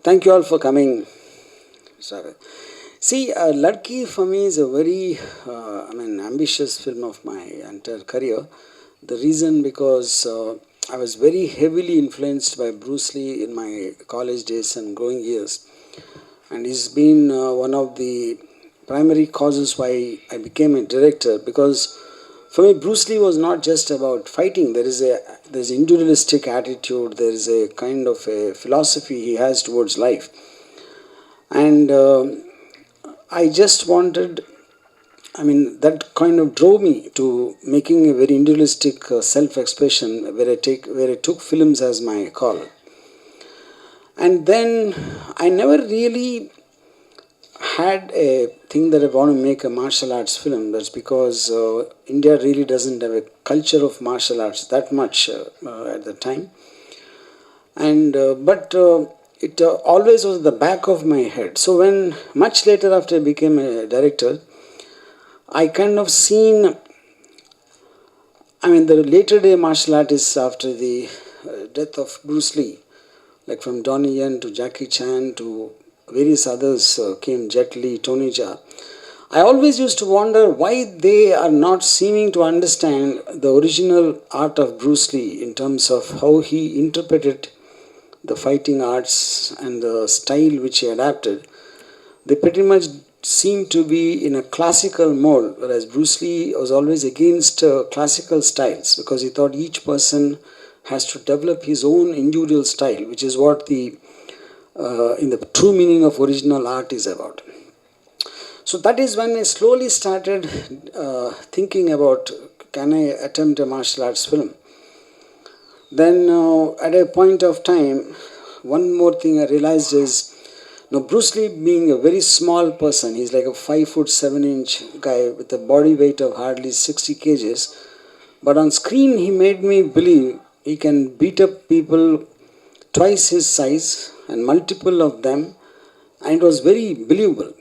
Thank you all for coming. Sorry. See, Ladki for me is a very, ambitious film of my entire career. The reason because I was very heavily influenced by Bruce Lee in my college days and growing years, and he's been one of the primary causes why I became a director. Because for me, Bruce Lee was not just about fighting. There's individualistic attitude. There is a kind of a philosophy he has towards life, and I just wanted, that kind of drove me to making a very individualistic self-expression where I took films as my call. And then I never really had a thing that I want to make a martial arts film. That's because India really doesn't have a culture of martial arts that much at the time. And but it always was at the back of my head. So when much later after I became a director, I kind of seen, the later day martial artists after the death of Bruce Lee, like from Donnie Yen to Jackie Chan to various others came, Jet Li, Tony Jaa. I always used to wonder why they are not seeming to understand the original art of Bruce Lee in terms of how he interpreted the fighting arts and the style which he adapted. They pretty much seem to be in a classical mode, whereas Bruce Lee was always against classical styles because he thought each person has to develop his own individual style, which is what the in the true meaning of original art is about. So that is when I slowly started thinking about, can I attempt a martial arts film? Then at a point of time, one more thing I realized is, now Bruce Lee being a very small person, he's like a 5'7" guy with a body weight of hardly 60 kgs. But on screen, he made me believe he can beat up people twice his size and multiple of them, and it was very believable.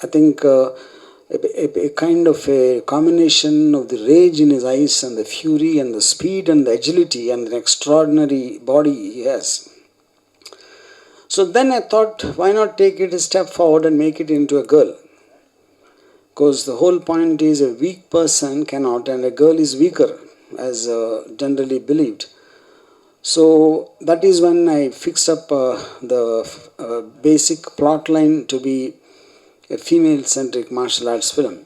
I think a kind of a combination of the rage in his eyes and the fury and the speed and the agility and the extraordinary body he has. So then I thought, why not take it a step forward and make it into a girl? Because the whole point is a weak person cannot, and a girl is weaker, as generally believed. So that is when I fixed up the basic plot line to be a female centric martial arts film.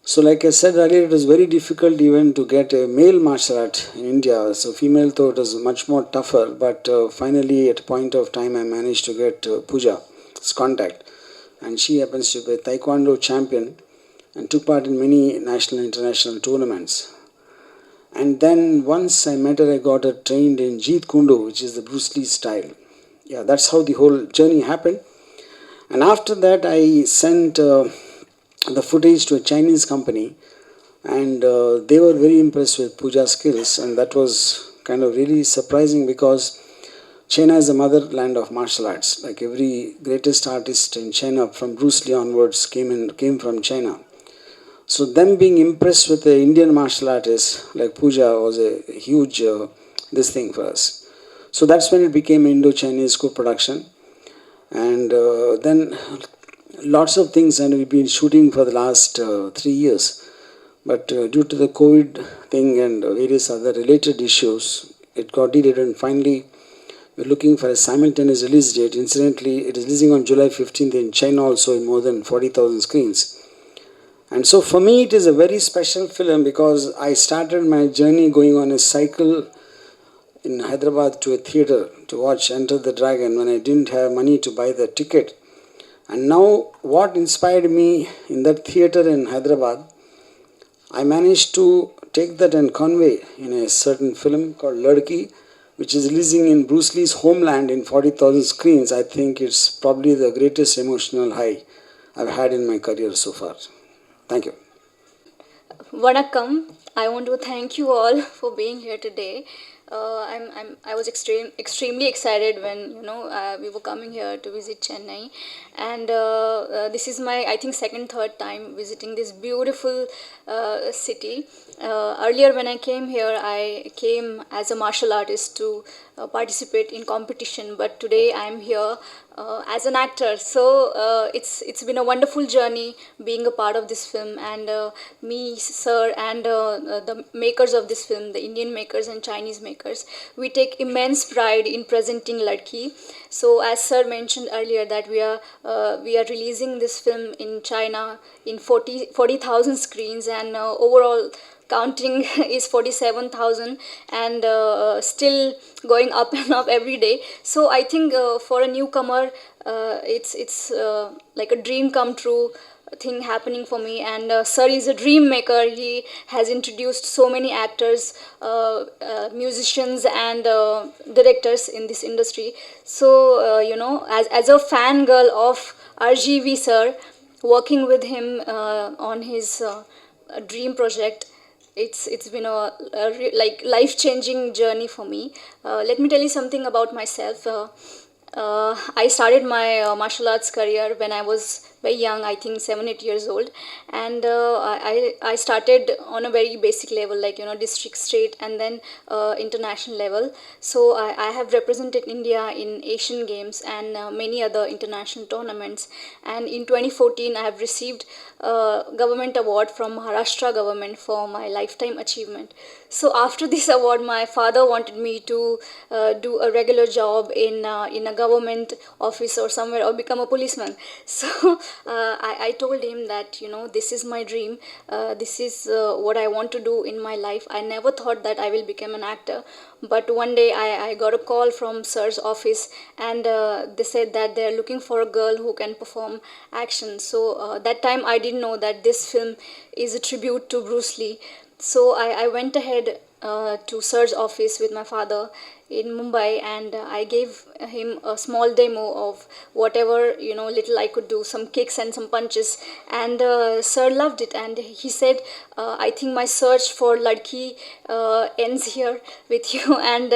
So, like I said earlier, it was very difficult even to get a male martial art in India. So, female though it was much more tougher. But finally, at a point of time, I managed to get Pooja's contact, and she happens to be a Taekwondo champion and took part in many national and international tournaments. And then once I met her, I got her trained in Jeet Kune Do, which is the Bruce Lee style. Yeah, that's how the whole journey happened. And after that, I sent the footage to a Chinese company, and they were very impressed with Pooja's skills, and that was kind of really surprising because China is the motherland of martial arts. Like every greatest artist in China, from Bruce Lee onwards, came from China. So them being impressed with the Indian martial artist like Pooja was a huge this thing for us. So that's when it became Indo-Chinese co-production, and then lots of things, and we've been shooting for the last 3 years. But due to the COVID thing and various other related issues, it got delayed, and finally we're looking for a simultaneous release date. Incidentally, it is releasing on July 15th in China also in more than 40,000 screens. And so for me, it is a very special film because I started my journey going on a cycle in Hyderabad to a theater to watch Enter the Dragon when I didn't have money to buy the ticket. And now, what inspired me in that theater in Hyderabad, I managed to take that and convey in a certain film called Ladki, which is releasing in Bruce Lee's homeland in 40,000 screens. I think it's probably the greatest emotional high I've had in my career so far. Thank you. Vanakkam. I want to thank you all for being here today. I was extremely excited when we were coming here to visit Chennai, and this is my, I think, second third time visiting this beautiful city. Earlier when I came here, I came as a martial artist to participate in competition, but today I'm here as an actor. So it's been a wonderful journey being a part of this film, and me, sir, and the makers of this film, the Indian makers and Chinese makers, we take immense pride in presenting Ladki. So as sir mentioned earlier, that we are releasing this film in China in 40,000 screens, and overall counting is 47,000, and still going up and up every day. So I think for a newcomer, it's like a dream come true thing happening for me. And sir is a dream maker. He has introduced so many actors, musicians, and directors in this industry. So as a fangirl of RGV sir, working with him on his dream project, it's been like life changing journey for me. Let me tell you something about myself. I started my martial arts career when I was very young, I think 7 8 years old, and I started on a very basic level, like district, state, and then international level. So I have represented India in Asian Games and many other international tournaments. And in 2014, I have received government award from Maharashtra government for my lifetime achievement. So after this award, my father wanted me to do a regular job in a government office or somewhere, or become a policeman. So I told him that this is my dream. This is what I want to do in my life. I never thought that I will become an actor, but one day I got a call from sir's office, and they said that they're looking for a girl who can perform action. So that time I didn't know that this film is a tribute to Bruce Lee. So I went ahead to sir's office with my father in Mumbai, and I gave him a small demo of whatever little I could do, some kicks and some punches, and sir loved it, and he said, "I think my search for Ladki ends here with you, and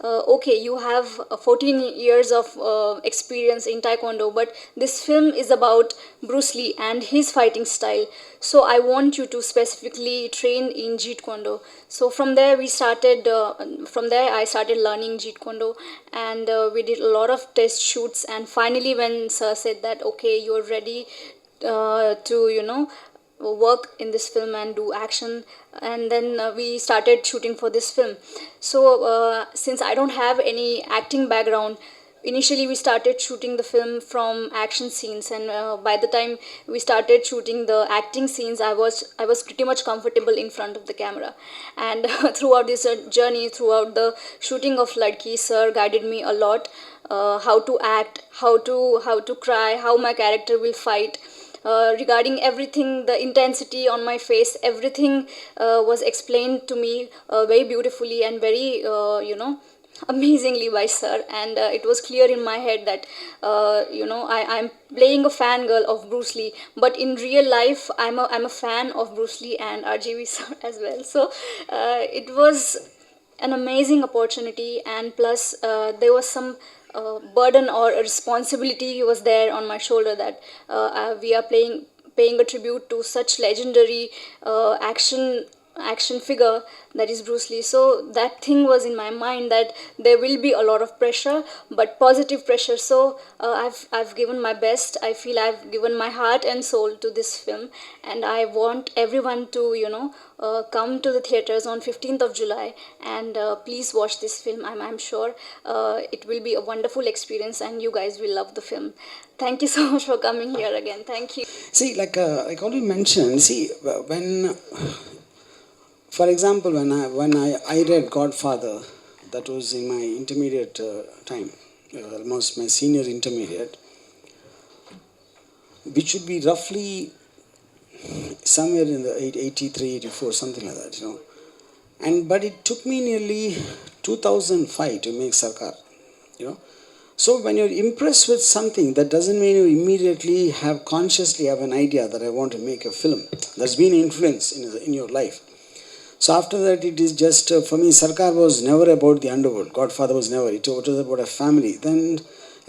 okay, you have 14 years of experience in Taekwondo, but this film is about Bruce Lee and his fighting style. So I want you to specifically train in Jeet Kune." So from there we started. From there I started learning Jeet Kune, and we did a lot of test shoots. And finally, when sir said that okay, you're ready to work in this film and do action, and then we started shooting for this film. So since I don't have any acting background, initially we started shooting the film from action scenes, and by the time we started shooting the acting scenes, I was pretty much comfortable in front of the camera. And throughout this journey, throughout the shooting of Ladki, sir guided me a lot, how to act, how to cry, how my character will fight, regarding everything, the intensity on my face, everything was explained to me very beautifully and very amazingly by sir. And it was clear in my head that I'm playing a fangirl of Bruce Lee, but in real life I'm a fan of Bruce Lee and RGV sir as well. So it was an amazing opportunity, and plus there was some burden or a responsibility was there on my shoulder, that we are paying a tribute to such legendary action figure, that is Bruce Lee. So that thing was in my mind, that there will be a lot of pressure, but positive pressure. So I've given my best. I feel I've given my heart and soul to this film, and I want everyone to come to the theaters on 15th of July, and please watch this film. I'm sure it will be a wonderful experience, and you guys will love the film. Thank you so much for coming here again. Thank you. See, like already mentioned, see, when, for example, when I read Godfather, that was in my intermediate time, almost my senior intermediate, which should be roughly somewhere in the 83, 84, something like that. And but it took me nearly 2005 to make Sarkar, you know. So when you're impressed with something, that doesn't mean you immediately consciously have an idea that I want to make a film. There's been influence in your life. So after that, it is just for me. Sarkar was never about the underworld. Godfather was never. It was about a family. Then,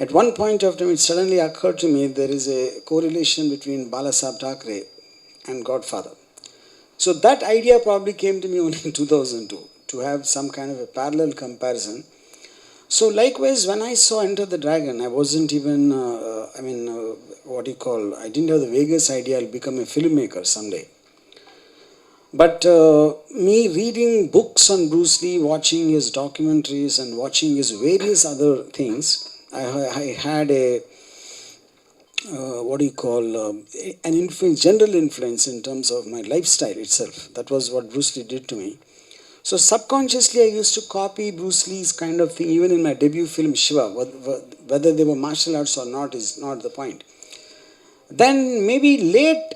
at one point of time, it suddenly occurred to me there is a correlation between Balasaheb Thackeray and Godfather. So that idea probably came to me only in 2002 to have some kind of a parallel comparison. So likewise, when I saw Enter the Dragon, I wasn't even, what do you call, I didn't have the vaguest idea I'll become a filmmaker someday. But me reading books on Bruce Lee, watching his documentaries and watching his various other things, I had a, an influence, general influence in terms of my lifestyle itself. That was what Bruce Lee did to me. So subconsciously, I used to copy Bruce Lee's kind of thing, even in my debut film Shiva. Whether they were martial arts or not is not the point. Then maybe late,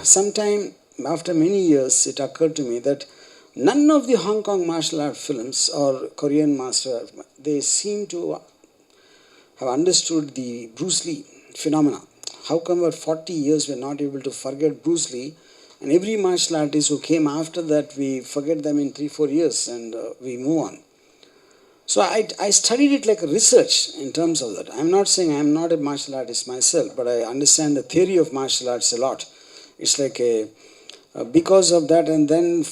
sometime after many years, it occurred to me that none of the Hong Kong martial art films or Korean martial art, they seem to have understood the Bruce Lee phenomena. How come for 40 years we're not able to forget Bruce Lee? And every martial artist who came after that, we forget them in 3-4 years and we move on. So I studied it like a research in terms of that. I'm not saying I'm not a martial artist myself, but I understand the theory of martial arts a lot. It's like because of that, and then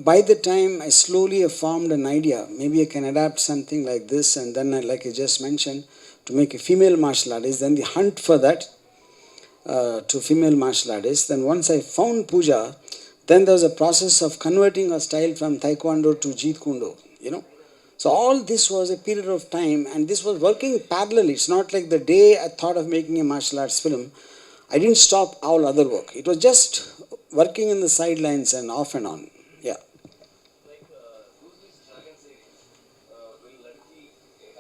by the time I slowly have formed an idea, maybe I can adapt something like this, and then like I just mentioned, to make a female martial artist, then the hunt for that to female martial artists. Then once I found Puja, then there was a process of converting her style from Taekwondo to Jeet Kune Do, So all this was a period of time, and this was working parallelly. It's not like the day I thought of making a martial arts film, I didn't stop all other work. It was just working in the sidelines and off and on. Yeah. Like Bruce Lee's Dragon series, will Ladki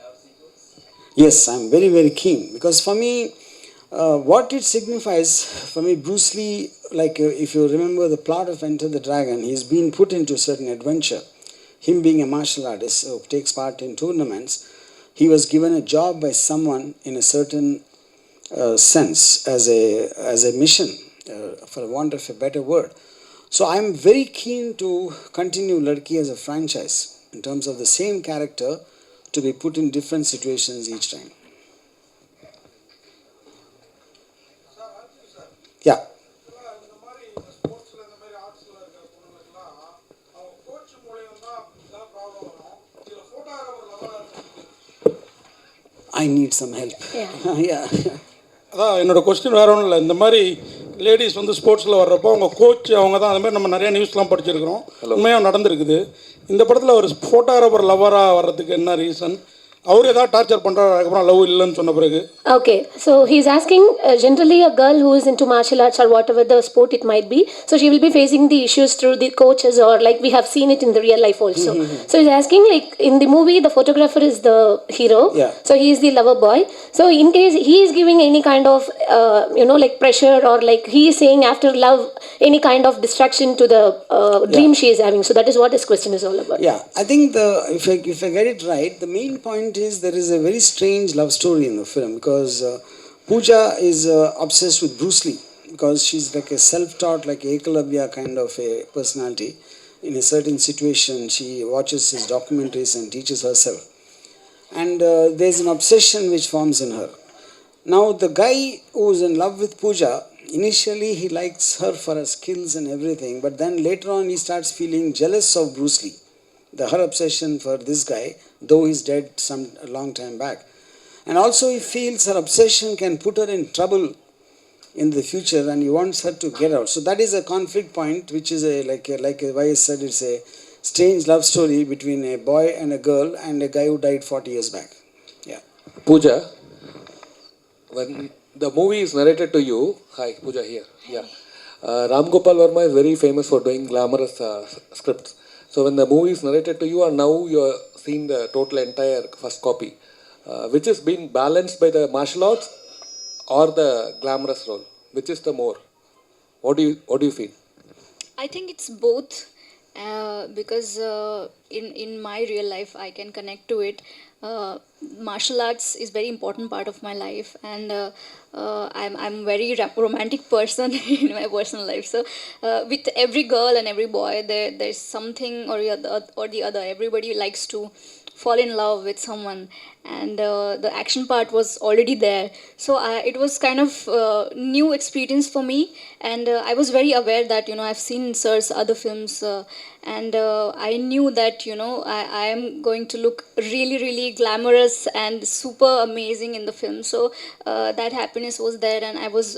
have sequels? Yes, I'm very, very keen because for me, what it signifies, for me, Bruce Lee, like if you remember the plot of Enter the Dragon, he's been put into a certain adventure. Him being a martial artist who takes part in tournaments, he was given a job by someone in a certain sense as a mission, for want of a better word. So I'm very keen to continue Ladki as a franchise in terms of the same character to be put in different situations each time. Yeah. இந்த மாதிரி இந்த ஸ்போர்ட்ஸ்ல இந்த மாதிரி ஆர்ட்ஸ்ல இருக்கிற பொண்ணுங்களுக்குலாம் அவங்க coach மூலியம் தான் தான் ப்ராப்ளம் வரும் இதுல போட்டோகிராஃபர் லெவலில் I need some help. Yeah. அதான் என்னோட கொஸ்டின் வேற ஒன்றும் இல்லை. இந்த மாதிரி லேடிஸ் வந்து ஸ்போர்ட்ஸில் வர்றப்போ அவங்க கோச் அவங்க தான் அந்த மாதிரி நம்ம நிறைய நியூஸ்லாம் படிச்சிருக்கிறோம். உண்மையாக நடந்திருக்குது. இந்த படத்தில் ஒரு ஃபோட்டோகிராஃபர் லவராக வர்றதுக்கு என்ன ரீசன்? அவர் ஏதாவது டார்ச்சர் பண்ணுறாரு, அதுக்கப்புறம் லவ் இல்லைன்னு சொன்ன பிறகு? Okay, so he's asking generally a girl who is into martial arts or whatever the sport it might be, so she will be facing the issues through the coaches or like we have seen it in the real life also. So he's asking like in the movie the photographer is the hero, Yeah. so he is the lover boy. So in case he is giving any kind of like pressure or like he is saying after love any kind of distraction to the dream she is having. So that is what his question is all about. Yeah, I think if I get it right, the main point is there is a very strange love story in the film because Pooja is obsessed with Bruce Lee because she's like a self-taught, like Ekalavya kind of a personality. In a certain situation, she watches his documentaries and teaches herself. And there's an obsession which forms in her. Now, the guy who's in love with Pooja, initially he likes her for her skills and everything, but then later on he starts feeling jealous of Bruce Lee. Her obsession for this guy, though he's dead a long time back. And also he feels her obsession can put her in trouble in the future and he wants her to get out. So that is a conflict point, which is like why I said it's a strange love story between a boy and a girl and a guy who died 40 years back. Yeah. Pooja, when the movie is narrated to you, hi, Pooja here, yeah. Ram Gopal Verma is very famous for doing glamorous scripts. So when the movie is narrated to you and now you are seeing the total entire first copy, which is being balanced by the martial arts or the glamorous role? Which is the more? What do you feel? I think it's both because in my real life I can connect to it. martial arts is very important part of my life, and I'm very romantic person in my personal life. So with every girl and every boy, there's something or the other. Everybody likes to fall in love with someone, and the action part was already there, so it was kind of new experience for me. And I was very aware that I've seen sir's other films, and I knew that I am going to look really really glamorous and super amazing in the film. So that happiness was there, and I was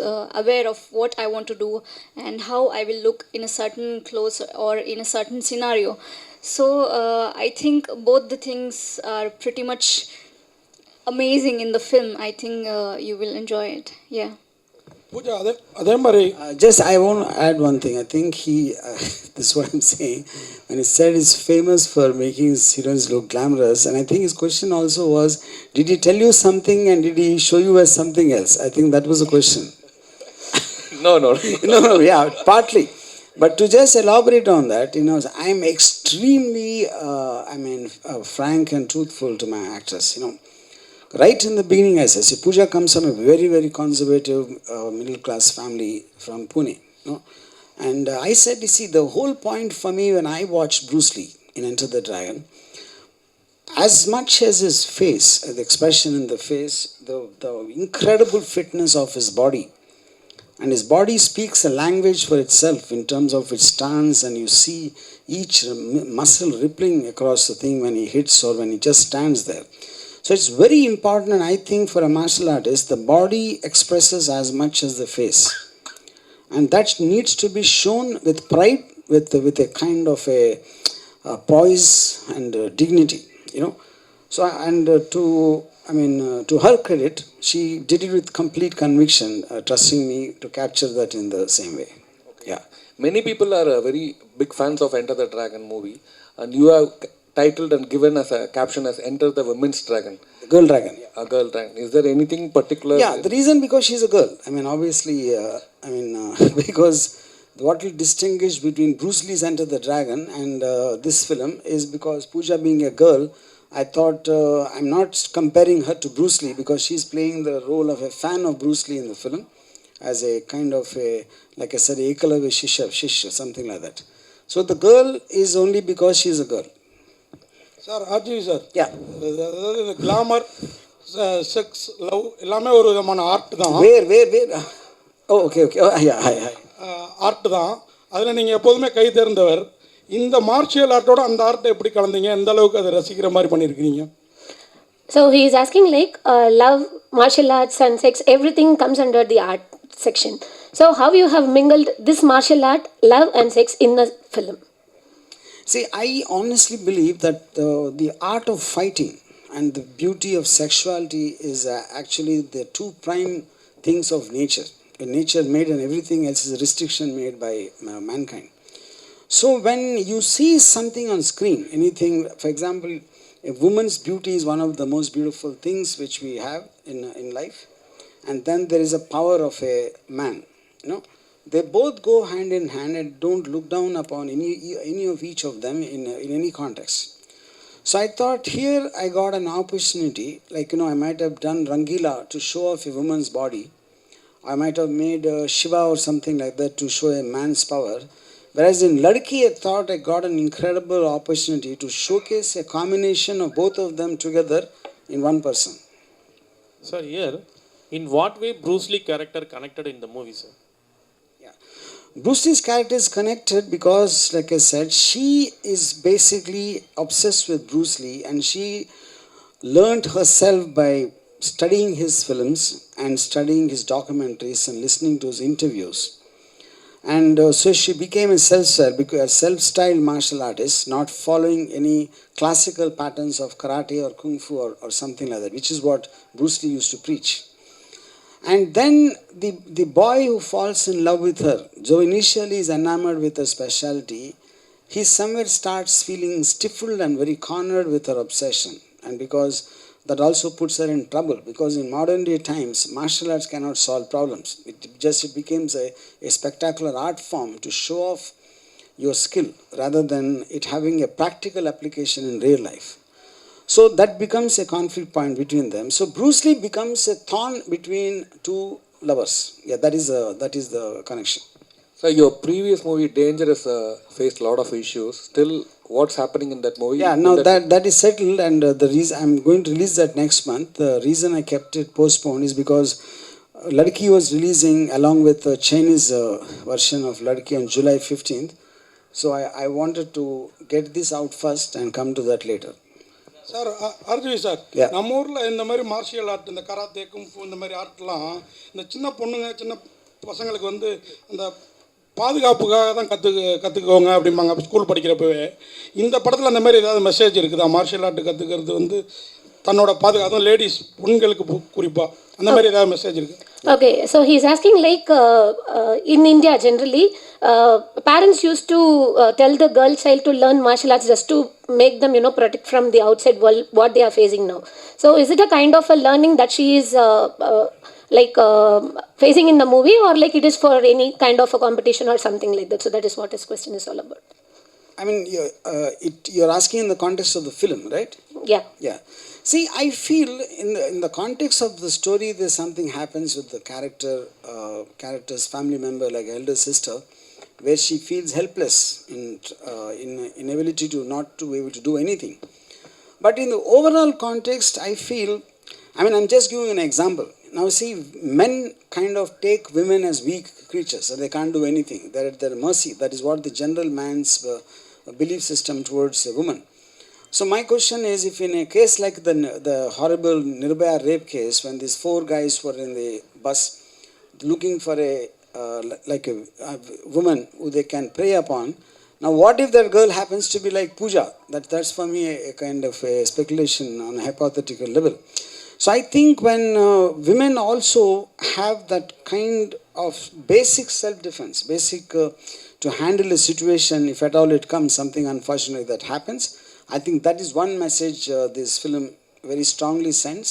aware of what I want to do and how I will look in a certain clothes or in a certain scenario. So I think both the things are pretty much amazing in the film. I think you will enjoy it. Yeah. Pooja அதே மாதிரி Just I want to add one thing. I think this is what I'm saying. When he said he's famous for making his heroines look glamorous, and I think his question also was, did he tell you something and did he show you as something else? I think that was the question. No, no. No, yeah, partly. But to just elaborate on that, I'm extremely, frank and truthful to my actors. Right in the beginning, I said, see, Pooja comes from a very, very conservative middle class family from Pune. And I said, you see, the whole point for me when I watched Bruce Lee in Enter the Dragon, as much as his face, the expression in the face, the incredible fitness of his body, and his body speaks a language for itself in terms of its stance, and you see each muscle rippling across the thing when he hits or when he just stands there. So it's very important, and I think for a martial artist, the body expresses as much as the face. And that needs to be shown with pride, with a kind of a poise and dignity, So, and to her credit, she did it with complete conviction, trusting me to capture that in the same way. Yeah. Many people are very big fans of Enter the Dragon movie, and you have titled and given as a caption as Enter the Women's Dragon. Girl Dragon. A girl dragon. Is there anything particular? Yeah, the reason because she's a girl. Obviously, because what will distinguish between Bruce Lee's Enter the Dragon and this film is because Pooja being a girl, I thought I'm not comparing her to Bruce Lee because she's playing the role of a fan of Bruce Lee in the film as a kind of a, like I said, Ekalavi Shishya, something like that. So the girl is only because she's a girl. Sir RGV sir Yeah. அதாவது இந்த glamour sex love எல்லாமே ஒரு விதமான art தான் Where? Oh, okay. Oh, yeah, hi. Art தான். அதில் நீங்கள் எப்போதுமே கை தேர்ந்தவர். இந்த மார்ஷியல் ஆர்ட்டோட அந்த ஆர்ட்டை எப்படி கலந்தீங்க, எந்த அளவுக்கு அதை ரசிக்கிற மாதிரி பண்ணியிருக்கிறீங்க? So he is asking like love, martial arts and sex, everything comes under the art section. So how you have mingled this martial art, love and sex in the film? See, I honestly believe that the art of fighting and the beauty of sexuality is actually the two prime things of nature. Nature made and everything else is a restriction made by mankind. So when you see something on screen, anything, for example, a woman's beauty is one of the most beautiful things which we have in life. And then there is a power of a man, They both go hand in hand and don't look down upon any of each of them in any context. So I thought here I got an opportunity, like, I might have done Rangila to show off a woman's body. I might have made Shiva or something like that to show a man's power. Whereas in Ladki, I thought I got an incredible opportunity to showcase a combination of both of them together in one person. Sir, here, in what way Bruce Lee character connected in the movie, sir? Bruce Lee's character is connected because, like I said, she is basically obsessed with Bruce Lee, and she learned herself by studying his films and studying his documentaries and listening to his interviews. And so she became a self-styled martial artist, not following any classical patterns of karate or kung fu or something like that, which is what Bruce Lee used to preach. And then the boy who falls in love with her, though initially is enamored with her specialty, he somewhere starts feeling stifled and very cornered with her obsession. And because that also puts her in trouble, because in modern day times, martial arts cannot solve problems. It becomes a spectacular art form to show off your skill rather than it having a practical application in real life. So that becomes a conflict point between them. So Bruce Lee becomes a thorn between two lovers. Yeah, that is the connection. So your previous movie Dangerous faced a lot of issues. Still, what's happening in that movie? Yeah, now that is settled, and the reason I'm going to release that next month. The reason I kept it postponed is because Ladki was releasing along with the Chinese version of Ladki on July 15th. So I wanted to get this out first and come to that later. Sir அர்ஜுவி sir, Yeah. நம்ம ஊரில் இந்த மாதிரி martial art, இந்த karate kung fu இந்த மாதிரி ஆர்ட்லாம் இந்த சின்ன பொண்ணுங்க சின்ன பசங்களுக்கு வந்து அந்த பாதுகாப்புக்காக தான் கற்றுக்கோங்க அப்படிம்பாங்க ஸ்கூல் படிக்கிறப்பவே. இந்த படத்தில் அந்த மாதிரி ஏதாவது மெசேஜ் இருக்குதா? மார்ஷியல் ஆர்ட் கற்றுக்கிறது வந்து தன்னோட பாதுகாப்பு, லேடிஸ் பெண்களுக்கு குறிப்பாக அந்த மாதிரி ஏதாவது மெசேஜ் இருக்குது? Okay, so he's asking like in India generally, parents used to tell the girl child to learn martial arts just to make them, protect from the outside world what they are facing now. So is it a kind of a learning that she is facing in the movie, or like it is for any kind of a competition or something like that? So that is what his question is all about. I mean, you're asking in the context of the film, right? Yeah. Yeah. See, I feel in the context of the story, there's something happens with the character's family member, like elder sister, where she feels helpless in inability to not to be able to do anything. But in the overall context, I feel, I'm just giving an example. Now, see, men kind of take women as weak creatures, so they can't do anything. They're at their mercy. That is what the general man's belief system towards a woman. So my question is, if in a case like the horrible Nirbhaya rape case, when these 4 guys were in the bus looking for a woman who they can prey upon, now what if that girl happens to be like Pooja? That's for me a kind of a speculation on a hypothetical level. So I think when women also have that kind of basic self-defense, to handle a situation, if at all it comes, something unfortunately that happens, I think that is one message this film very strongly sends.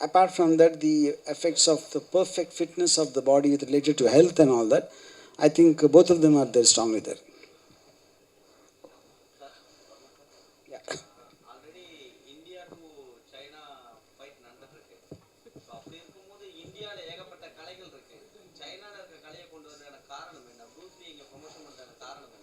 Apart from that, the effects of the perfect fitness of the body related to health and all that, I think both of them are there strongly there. Already India to China fight நடந்துட்டு இருக்கு. So அப்படி இருக்கும்போது இந்தியாவில் ஏகப்பட்ட கலைகள் இருக்கு. சைனாவில் இருக்க கலையை கொண்டு வரதுக்கான காரணம் என்ன? ப்ரூஸ் லீ இங்கே ப்ரொமோஷன் பண்ணுறதுக்கான காரணம் என்ன?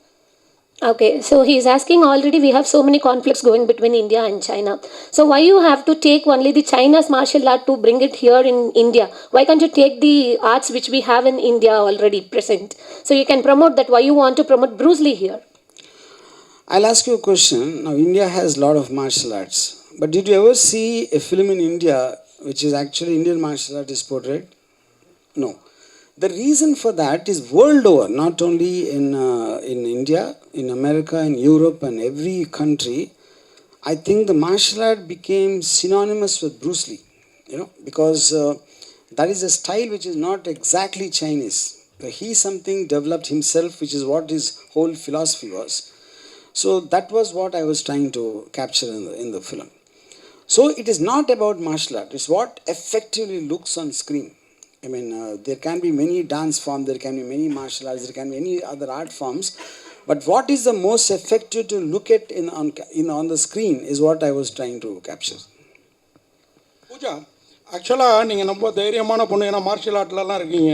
Okay, so he is asking, already we have so many conflicts going between India and China. So why you have to take only the China's martial art to bring it here in India? Why can't you take the arts which we have in India already present? So you can promote that. Why you want to promote Bruce Lee here? I'll ask you a question. Now, India has a lot of martial arts. But did you ever see a film in India which is actually Indian martial art is portrayed? No. The reason for that is world over, not only in India, in America, in Europe, and every country. I think the martial art became synonymous with Bruce Lee, because that is a style which is not exactly Chinese. He something developed himself, which is what his whole philosophy was. So that was what I was trying to capture in the film. So it is not about martial art. It's what effectively looks on screen. There can be many dance forms, there can be many martial arts, there can be any other art forms. But what is the most effective to look at on the screen is what I was trying to capture. Pooja, ஆக்சுவலாக நீங்கள் ரொம்ப தைரியமான பொண்ணு, ஏன்னா martial ஆர்ட்லலாம் இருக்கீங்க.